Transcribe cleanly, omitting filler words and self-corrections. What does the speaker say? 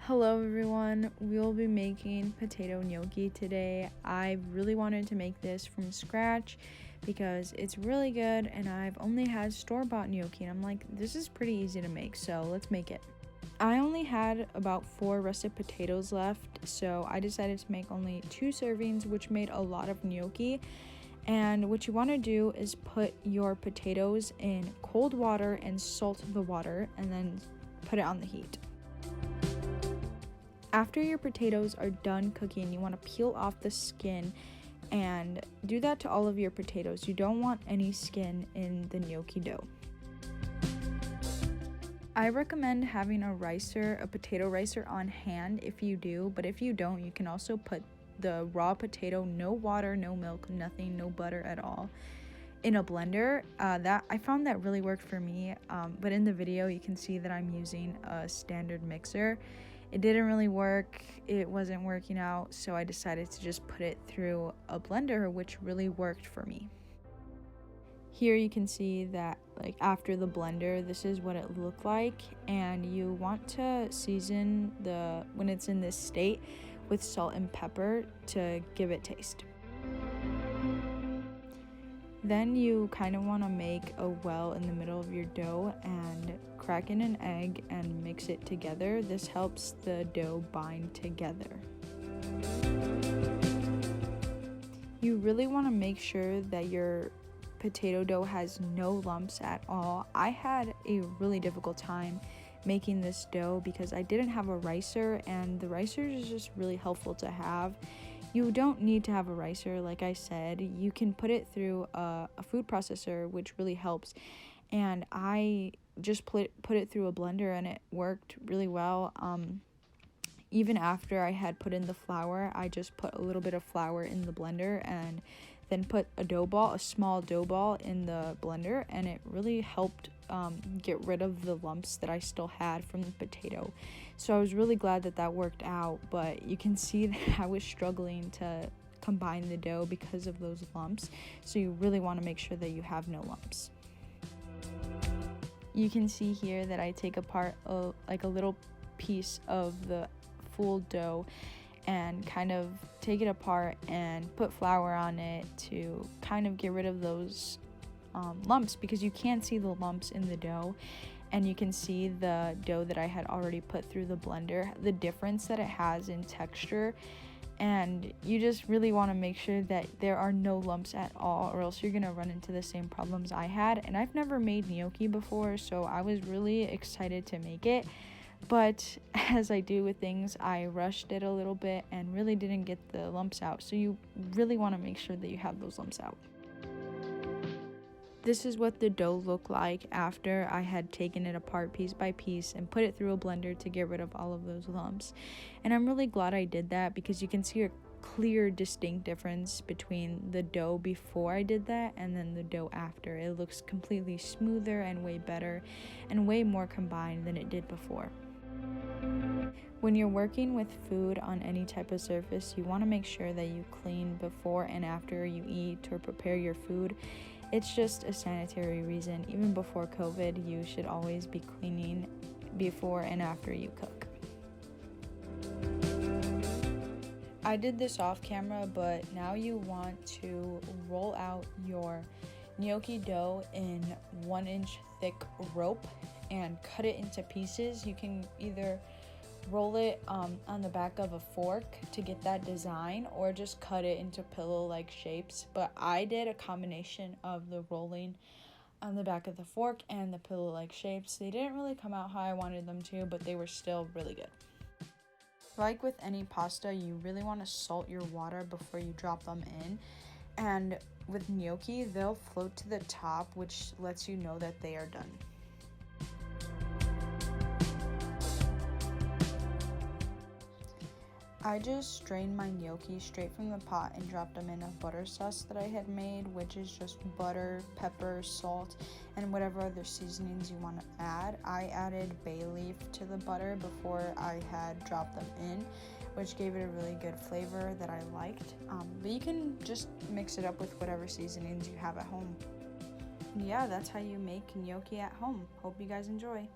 Hello everyone, we will be making potato gnocchi today. I really wanted to make this from scratch because it's really good and I've only had store-bought gnocchi and I'm like, this is pretty easy to make, so let's make it. I only had about 4 russet potatoes left, so I decided to make only 2 servings, which made a lot of gnocchi. And what you want to do is put your potatoes in cold water and salt the water and then put it on the heat. After your potatoes are done cooking, you want to peel off the skin and do that to all of your potatoes. You don't want any skin in the gnocchi dough. I recommend having a potato ricer on hand if you do, but if you don't, you can also put the raw potato, no water, no milk, nothing, no butter at all, in a blender. That I found that really worked for me, but in the video you can see that I'm using a standard mixer. It didn't really work, it wasn't working out, so I decided to just put it through a blender, which really worked for me. Here you can see that after the blender, this is what it looked like, and you want to season when it's in this state with salt and pepper to give it taste. Then you kind of want to make a well in the middle of your dough and crack in an egg and mix it together. This helps the dough bind together. You really want to make sure that your potato dough has no lumps at all. I had a really difficult time making this dough because I didn't have a ricer, and the ricer is just really helpful to have. You don't need to have a ricer, like I said. You can put it through a food processor, which really helps. And I just put it through a blender and it worked really well. Even after I had put in the flour, I just put a little bit of flour in the blender and then put a small dough ball in the blender, and it really helped get rid of the lumps that I still had from the potato. So I was really glad that worked out, but you can see that I was struggling to combine the dough because of those lumps, so you really want to make sure that you have no lumps. You can see here that I take apart a little piece of the full dough and kind of take it apart and put flour on it to kind of get rid of those lumps, because you can't see the lumps in the dough, and you can see the dough that I had already put through the blender, the difference that it has in texture. And you just really want to make sure that there are no lumps at all, or else you're gonna run into the same problems I had. And I've never made gnocchi before, so I was really excited to make it. But as I do with things, I rushed it a little bit and really didn't get the lumps out. So you really want to make sure that you have those lumps out. This is what the dough looked like after I had taken it apart piece by piece and put it through a blender to get rid of all of those lumps. And I'm really glad I did that, because you can see a clear, distinct difference between the dough before I did that and then the dough after. It looks completely smoother and way better and way more combined than it did before. When you're working with food on any type of surface, you want to make sure that you clean before and after you eat or prepare your food. It's just a sanitary reason. Even before COVID, you should always be cleaning before and after you cook. I did this off camera, but now you want to roll out your gnocchi dough in 1-inch thick rope and cut it into pieces. You can either roll it on the back of a fork to get that design, or just cut it into pillow-like shapes. But I did a combination of the rolling on the back of the fork and the pillow-like shapes. They didn't really come out how I wanted them to, but they were still really good. Like with any pasta, you really want to salt your water before you drop them in. And with gnocchi, they'll float to the top, which lets you know that they are done. I just strained my gnocchi straight from the pot and dropped them in a butter sauce that I had made, which is just butter, pepper, salt, and whatever other seasonings you want to add. I added bay leaf to the butter before I had dropped them in, which gave it a really good flavor that I liked. But you can just mix it up with whatever seasonings you have at home. Yeah, that's how you make gnocchi at home. Hope you guys enjoy.